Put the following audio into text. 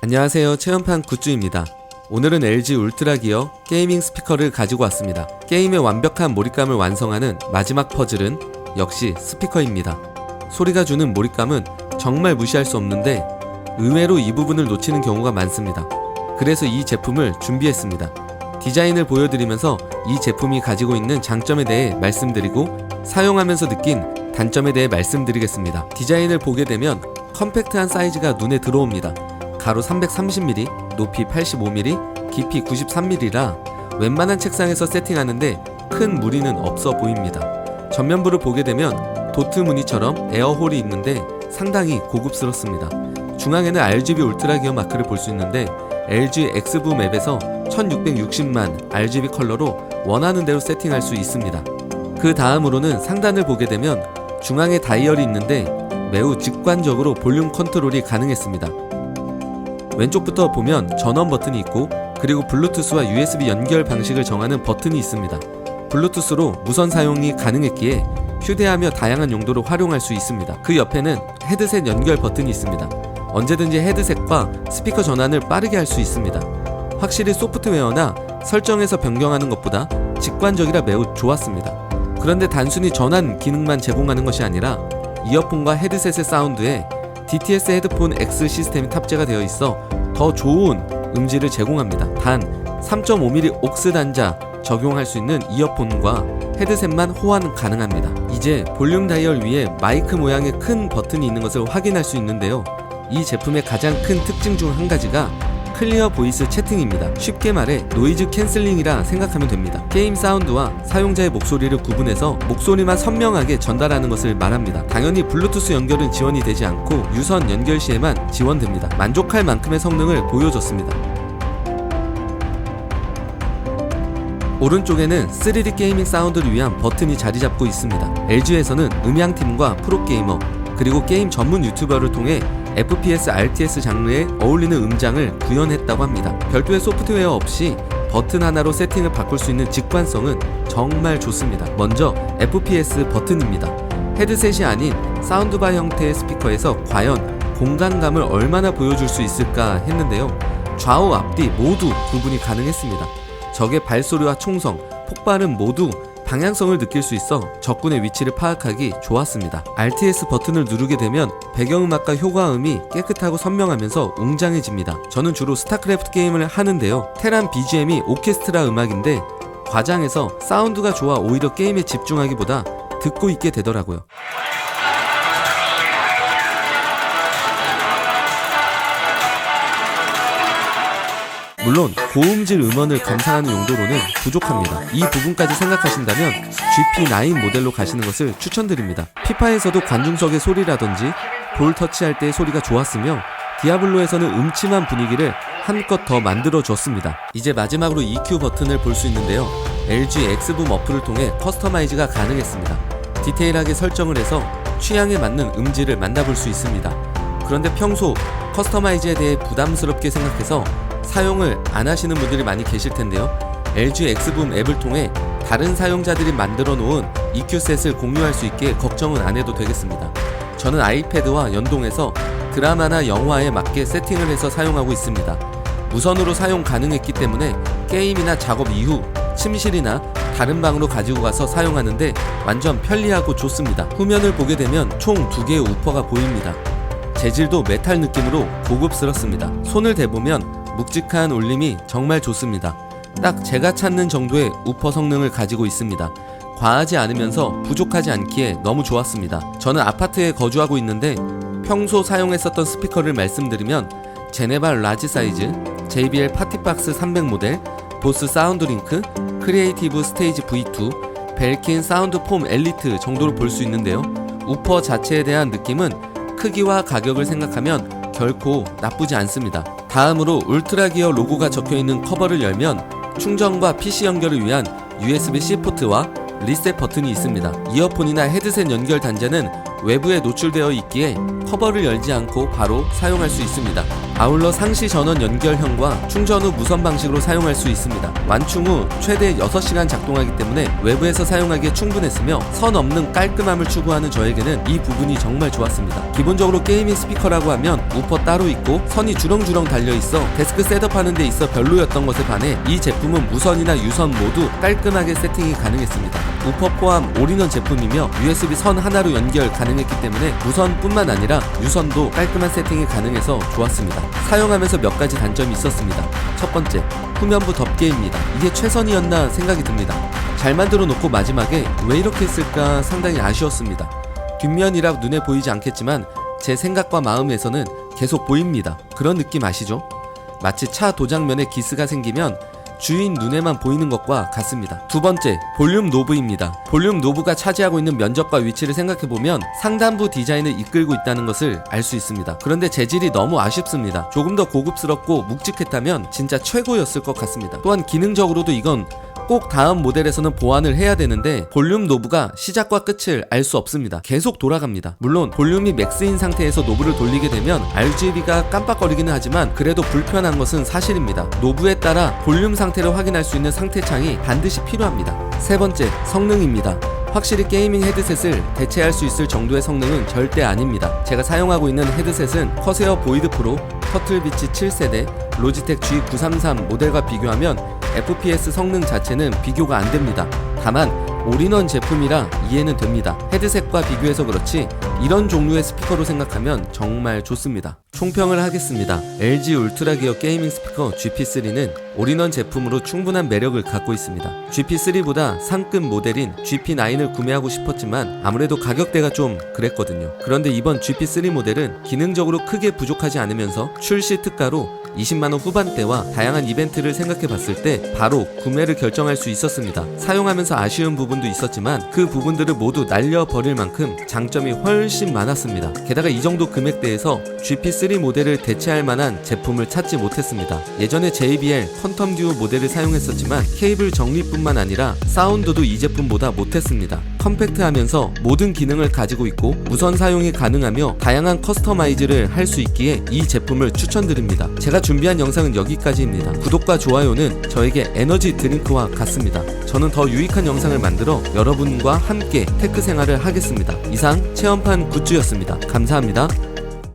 안녕하세요, 체험판 굿즈입니다. 오늘은 LG 울트라 기어 게이밍 스피커를 가지고 왔습니다. 게임의 완벽한 몰입감을 완성하는 마지막 퍼즐은 역시 스피커입니다. 소리가 주는 몰입감은 정말 무시할 수 없는데 의외로 이 부분을 놓치는 경우가 많습니다. 그래서 이 제품을 준비했습니다. 디자인을 보여드리면서 이 제품이 가지고 있는 장점에 대해 말씀드리고 사용하면서 느낀 단점에 대해 말씀드리겠습니다. 디자인을 보게 되면 컴팩트한 사이즈가 눈에 들어옵니다. 가로 330mm, 높이 85mm, 깊이 93mm라 웬만한 책상에서 세팅하는데 큰 무리는 없어 보입니다. 전면부를 보게 되면 도트 무늬처럼 에어홀이 있는데 상당히 고급스럽습니다. 중앙에는 RGB 울트라 기어 마크를 볼 수 있는데 LG Xboom 앱에서 1660만 RGB 컬러로 원하는 대로 세팅할 수 있습니다. 그 다음으로는 상단을 보게 되면 중앙에 다이얼이 있는데 매우 직관적으로 볼륨 컨트롤이 가능했습니다. 왼쪽부터 보면 전원 버튼이 있고 그리고 블루투스와 USB 연결 방식을 정하는 버튼이 있습니다. 블루투스로 무선 사용이 가능했기에 휴대하며 다양한 용도로 활용할 수 있습니다. 그 옆에는 헤드셋 연결 버튼이 있습니다. 언제든지 헤드셋과 스피커 전환을 빠르게 할 수 있습니다. 확실히 소프트웨어나 설정에서 변경하는 것보다 직관적이라 매우 좋았습니다. 그런데 단순히 전환 기능만 제공하는 것이 아니라 이어폰과 헤드셋의 사운드에 DTS 헤드폰 X 시스템이 탑재가 되어 있어 더 좋은 음질을 제공합니다. 단 3.5mm 옥스 단자 적용할 수 있는 이어폰과 헤드셋만 호환 가능합니다. 이제 볼륨 다이얼 위에 마이크 모양의 큰 버튼이 있는 것을 확인할 수 있는데요. 이 제품의 가장 큰 특징 중 한 가지가 클리어 보이스 채팅입니다. 쉽게 말해 노이즈 캔슬링이라 생각하면 됩니다. 게임 사운드와 사용자의 목소리를 구분해서 목소리만 선명하게 전달하는 것을 말합니다. 당연히 블루투스 연결은 지원이 되지 않고 유선 연결 시에만 지원됩니다. 만족할 만큼의 성능을 보여줬습니다. 오른쪽에는 3D 게이밍 사운드를 위한 버튼이 자리 잡고 있습니다. LG에서는 음향팀과 프로게이머 그리고 게임 전문 유튜버를 통해 FPS, RTS 장르에 어울리는 음장을 구현했다고 합니다. 별도의 소프트웨어 없이 버튼 하나로 세팅을 바꿀 수 있는 직관성은 정말 좋습니다. 먼저 FPS 버튼입니다. 헤드셋이 아닌 사운드바 형태의 스피커에서 과연 공간감을 얼마나 보여줄 수 있을까 했는데요. 좌우 앞뒤 모두 구분이 가능했습니다. 적의 발소리와 총성, 폭발음 모두 방향성을 느낄 수 있어 적군의 위치를 파악하기 좋았습니다. RTS 버튼을 누르게 되면 배경음악과 효과음이 깨끗하고 선명하면서 웅장해집니다. 저는 주로 스타크래프트 게임을 하는데요. 테란 BGM이 오케스트라 음악인데 과장해서 사운드가 좋아 오히려 게임에 집중하기보다 듣고 있게 되더라고요. 물론 고음질 음원을 감상하는 용도로는 부족합니다. 이 부분까지 생각하신다면 GP9 모델로 가시는 것을 추천드립니다. 피파에서도 관중석의 소리라든지 볼 터치할 때의 소리가 좋았으며 디아블로에서는 음침한 분위기를 한껏 더 만들어줬습니다. 이제 마지막으로 EQ 버튼을 볼 수 있는데요. LG Xboom 어플을 통해 커스터마이즈가 가능했습니다. 디테일하게 설정을 해서 취향에 맞는 음질을 만나볼 수 있습니다. 그런데 평소 커스터마이즈에 대해 부담스럽게 생각해서 사용을 안 하시는 분들이 많이 계실 텐데요. LG Xboom 앱을 통해 다른 사용자들이 만들어 놓은 EQ셋을 공유할 수 있게 걱정은 안 해도 되겠습니다. 저는 아이패드와 연동해서 드라마나 영화에 맞게 세팅을 해서 사용하고 있습니다. 무선으로 사용 가능했기 때문에 게임이나 작업 이후 침실이나 다른 방으로 가지고 가서 사용하는데 완전 편리하고 좋습니다. 후면을 보게 되면 총 2개의 우퍼가 보입니다. 재질도 메탈 느낌으로 고급스럽습니다. 손을 대보면 묵직한 울림이 정말 좋습니다. 딱 제가 찾는 정도의 우퍼 성능을 가지고 있습니다. 과하지 않으면서 부족하지 않기에 너무 좋았습니다. 저는 아파트에 거주하고 있는데 평소 사용했었던 스피커를 말씀드리면 제네발 라지 사이즈, JBL 파티박스 300 모델, 보스 사운드링크, 크리에이티브 스테이지 V2, 벨킨 사운드 폼 엘리트 정도로 볼 수 있는데요. 우퍼 자체에 대한 느낌은 크기와 가격을 생각하면 결코 나쁘지 않습니다. 다음으로 울트라 기어 로고가 적혀있는 커버를 열면 충전과 PC 연결을 위한 USB-C 포트와 리셋 버튼이 있습니다. 이어폰이나 헤드셋 연결 단자는 외부에 노출되어 있기에 커버를 열지 않고 바로 사용할 수 있습니다. 아울러 상시 전원 연결형과 충전 후 무선 방식으로 사용할 수 있습니다. 완충 후 최대 6시간 작동하기 때문에 외부에서 사용하기에 충분했으며 선 없는 깔끔함을 추구하는 저에게는 이 부분이 정말 좋았습니다. 기본적으로 게이밍 스피커라고 하면 우퍼 따로 있고 선이 주렁주렁 달려있어 데스크 셋업하는 데 있어 별로였던 것에 반해 이 제품은 무선이나 유선 모두 깔끔하게 세팅이 가능했습니다. 우퍼 포함 올인원 제품이며 USB 선 하나로 연결 가능했기 때문에 무선뿐만 아니라 유선도 깔끔한 세팅이 가능해서 좋았습니다. 사용하면서 몇 가지 단점이 있었습니다. 첫 번째, 후면부 덮개입니다. 이게 최선이었나 생각이 듭니다. 잘 만들어 놓고 마지막에 왜 이렇게 했을까 상당히 아쉬웠습니다. 뒷면이라 눈에 보이지 않겠지만 제 생각과 마음에서는 계속 보입니다. 그런 느낌 아시죠? 마치 차 도장면에 기스가 생기면 주인 눈에만 보이는 것과 같습니다. 두 번째, 볼륨 노브입니다. 볼륨 노브가 차지하고 있는 면적과 위치를 생각해보면 상단부 디자인을 이끌고 있다는 것을 알 수 있습니다. 그런데 재질이 너무 아쉽습니다. 조금 더 고급스럽고 묵직했다면 진짜 최고였을 것 같습니다. 또한 기능적으로도 이건 꼭 다음 모델에서는 보완을 해야 되는데 볼륨 노브가 시작과 끝을 알 수 없습니다. 계속 돌아갑니다. 물론 볼륨이 맥스인 상태에서 노브를 돌리게 되면 RGB가 깜빡거리기는 하지만 그래도 불편한 것은 사실입니다. 노브에 따라 볼륨 상태를 확인할 수 있는 상태창이 반드시 필요합니다. 세 번째, 성능입니다. 확실히 게이밍 헤드셋을 대체할 수 있을 정도의 성능은 절대 아닙니다. 제가 사용하고 있는 헤드셋은 커세어 보이드 프로, 터틀비치 7세대, 로지텍 G933 모델과 비교하면 FPS 성능 자체는 비교가 안 됩니다. 다만 올인원 제품이라 이해는 됩니다. 헤드셋과 비교해서 그렇지 이런 종류의 스피커로 생각하면 정말 좋습니다. 총평을 하겠습니다. LG 울트라 기어 게이밍 스피커 GP3는 올인원 제품으로 충분한 매력을 갖고 있습니다. GP3보다 상급 모델인 GP9을 구매하고 싶었지만 아무래도 가격대가 좀 그랬거든요. 그런데 이번 GP3 모델은 기능적으로 크게 부족하지 않으면서 출시 특가로 20만원 후반대와 다양한 이벤트를 생각해봤을 때 바로 구매를 결정할 수 있었습니다. 사용하면서 아쉬운 부분도 있었지만 그 부분들을 모두 날려버릴 만큼 장점이 훨씬 많았습니다. 게다가 이 정도 금액대에서 GP3 모델을 대체할 만한 제품을 찾지 못했습니다. 예전에 JBL 퀀텀 듀오 모델을 사용했었지만 케이블 정리뿐만 아니라 사운드도 이 제품보다 못했습니다. 컴팩트하면서 모든 기능을 가지고 있고 무선 사용이 가능하며 다양한 커스터마이즈를 할 수 있기에 이 제품을 추천드립니다. 제가 준비한 영상은 여기까지입니다. 구독과 좋아요는 저에게 에너지 드링크와 같습니다. 저는 더 유익한 영상을 만들어 여러분과 함께 테크 생활을 하겠습니다. 이상 체험판 굿즈였습니다. 감사합니다.